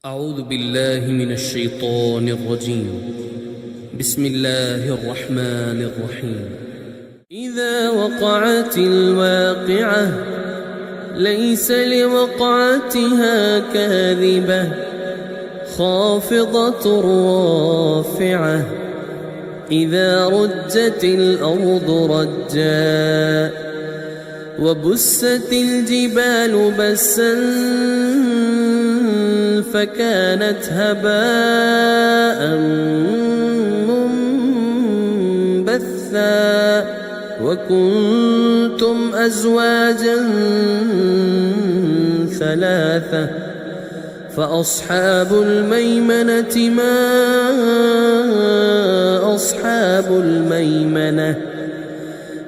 أعوذ بالله من الشيطان الرجيم. بسم الله الرحمن الرحيم. إذا وقعت الواقعة ليس لوقعتها كاذبة خافضة رافعة إذا رجت الأرض رجا وبست الجبال بسا فكانت هباء منبثا وكنتم أزواجا ثلاثة فأصحاب الميمنة ما أصحاب الميمنة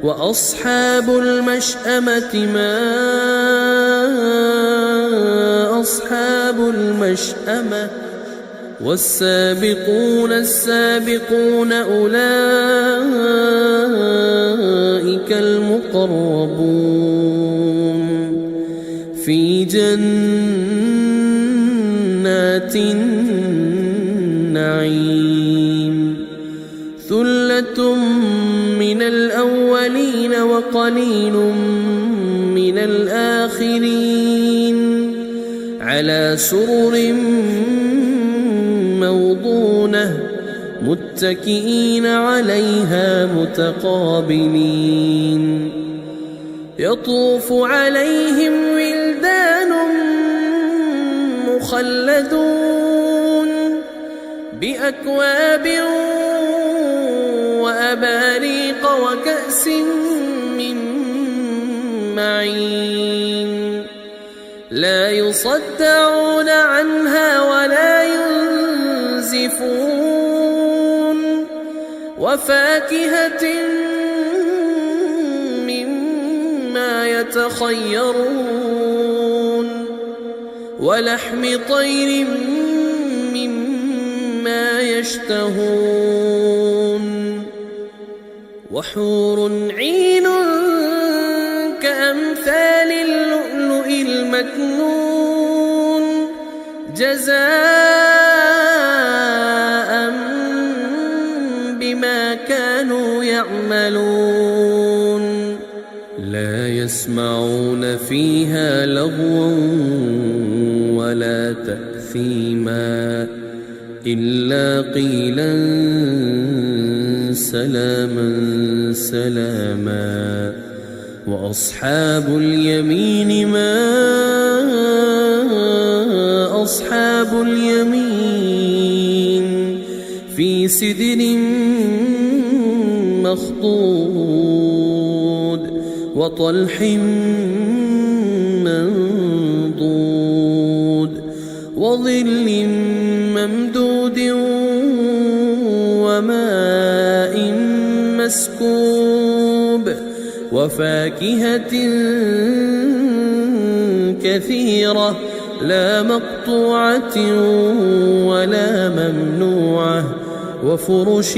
وأصحاب المشأمة ما أصحاب المشأمة والسابقون السابقون أولئك المقربون في جنات النعيم ثلة من الأولين وقليل من الآخرين على سرر موضونة متكئين عليها متقابلين يطوف عليهم ولدان مخلدون بأكواب وأباريق وكأس من معين لا يصدعون عنها ولا ينزفون وفاكهة مما يتخيرون ولحم طير مما يشتهون وحور عين كأمثال اللؤلؤ المكنون جزاء بما كانوا يعملون لا يسمعون فيها لغوا ولا تأثيما إلا قيلا سلاما سلاما وأصحاب اليمين ما أصحاب اليمين في سدر مخضود وطلح منضود وظل ممدود وماء مسكوب وفاكهة كثيرة لا مقطوعة ولا ممنوعة وفرش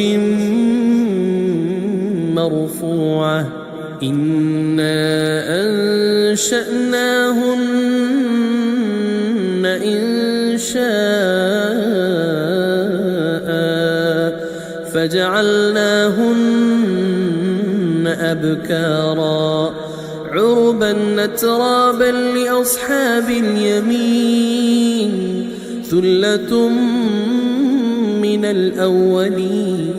مرفوعة إنا أنشأناهن إنشاء فجعلناهن أبكارا عربا أترابا لأصحاب اليمين ثلة من الأولين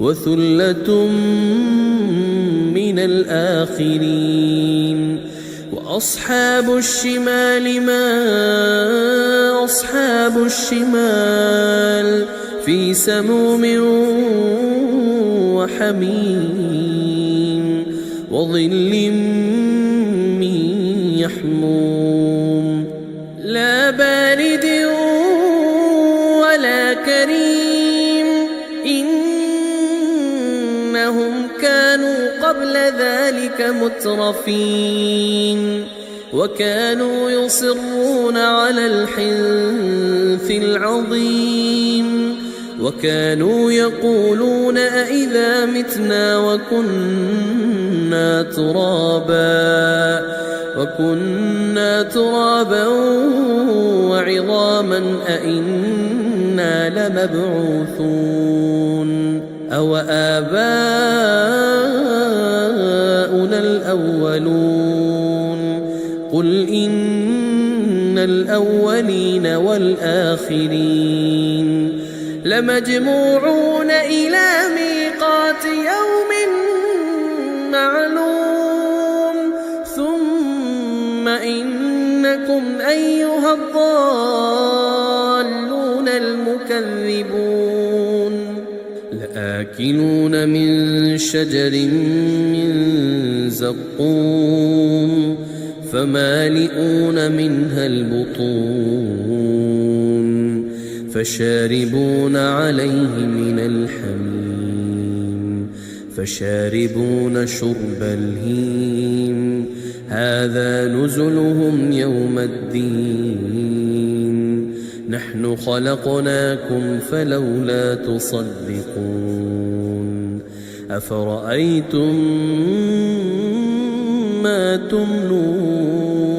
وثلة من الآخرين وأصحاب الشمال ما أصحاب الشمال في سموم وحميم وظل من يحموم لا بارد ولا كريم إنهم كانوا قبل ذلك مترفين وكانوا يصرون على الحنث العظيم وكانوا يقولون أئذا متنا وكنا ترابا عظاما أئنا لمبعوثون أو آباؤنا الأولون قل إن الأولين والآخرين لمجموعون إلى ميقات يوم معلوم ثم إنكم أيها الضالون المكذبون لآكلون من شجر من زقوم فمالئون منها البطون فشاربون عليه من الحميم فشاربون شرب الهيم هذا نزلهم يوم الدين نحن خلقناكم فلولا تصدقون أفرأيتم ما تمنون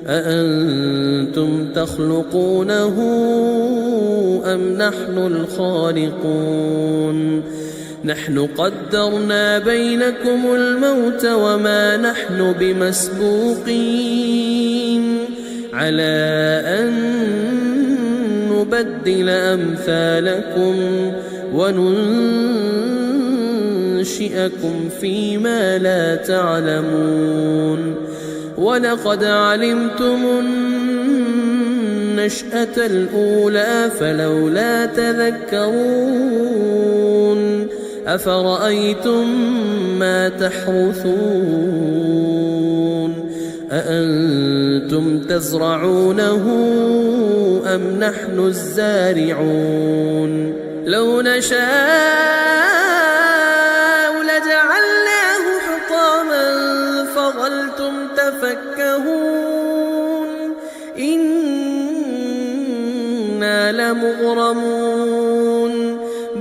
أأنتم تخلقونه أم نحن الخالقون نحن قدرنا بينكم الموت وما نحن بمسبوقين على أن نبدل أمثالكم وننشئكم فيما لا تعلمون ولقد علمتم النشأة الأولى فلولا تذكرون أفرأيتم ما تحرثون أأنتم تزرعونه أم نحن الزارعون لو نشاء لجعلناه حطاما فظلتم تفكهون إنا لمغرمون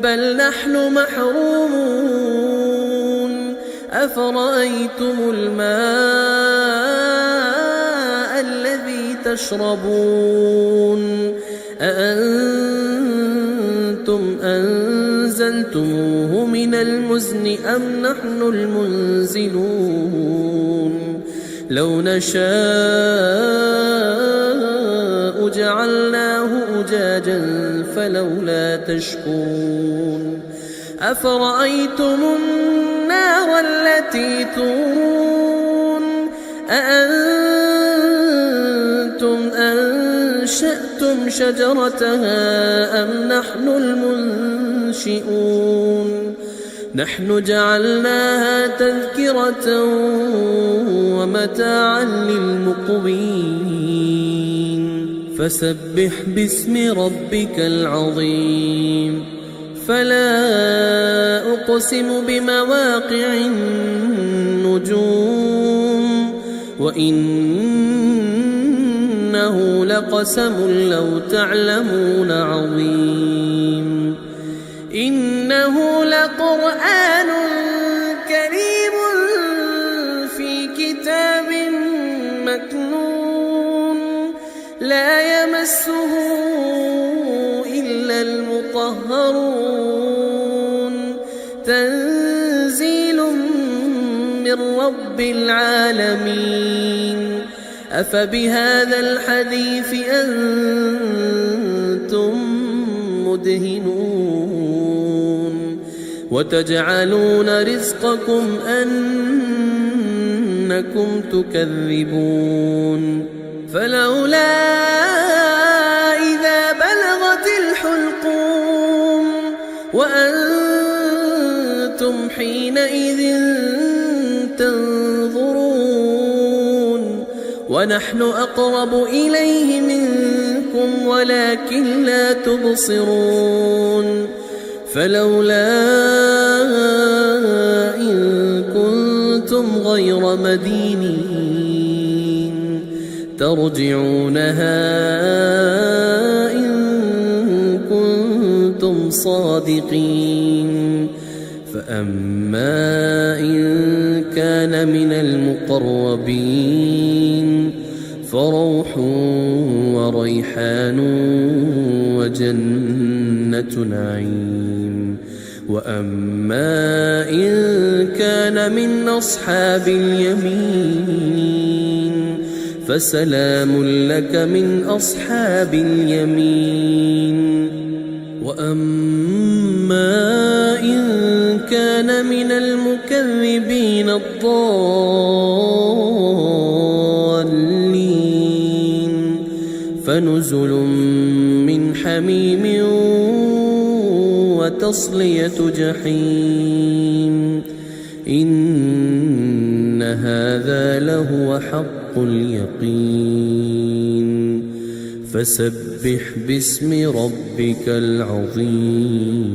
بل نحن محرومون أفرأيتم الماء الذي تشربون أأنتم أنزلتموه من المزن أم نحن المنزلون لو نشاء جعلناه أجاجا فلولا تشكرون أفرأيتم النار التي تورون أأنتم أنشأتم شجرتها أم نحن المنشئون نحن جعلناها تذكرة ومتاعا للمقوين فسبح باسم ربك العظيم فلا أقسم بمواقع النجوم وإنه لقسم لو تعلمون عظيم إنه لقرآن كريم في كتاب مكنون لا يمسه إلا المطهرون تنزيل من رب العالمين أفبهذا الحديث أنتم مدهنون وتجعلون رزقكم أنكم تكذبون فلولا إذا بلغت الحلقوم وأنتم حينئذ تنظرون ونحن أقرب إليه منكم ولكن لا تبصرون فلولا إن كنتم غير مدينين ترجعونها إن كنتم صادقين فأما إن كان من المقربين فروح وريحان وجنة نعيم. وأما إن كان من أصحاب اليمين فسلام لك من أصحاب اليمين. وأما إن كان من المكذبين الضالين فنزل من حميم وتصلية جحيم. إن هذا لهو حق اليقين. فسبح باسم ربك العظيم.